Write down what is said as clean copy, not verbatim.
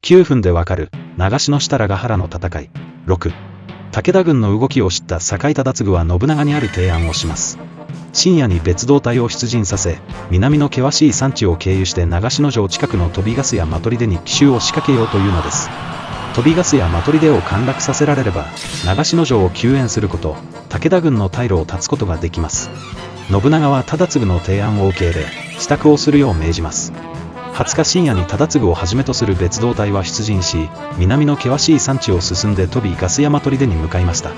9分でわかる長篠設楽ヶ原の戦い。6、武田軍の動きを知った酒井忠次は信長にある提案をします。深夜に別動隊を出陣させ、南の険しい山地を経由して長篠城近くの飛ヶ巣や的砦に奇襲を仕掛けようというのです。飛ヶ巣や的砦を陥落させられれば、長篠城を救援すること、武田軍の退路を断つことができます。信長は忠次の提案を受け入れ、支度をするよう命じます。20日深夜に忠次をはじめとする別動隊は出陣し、南の険しい山地を進んで飛ヶ巣や的砦に向かいました。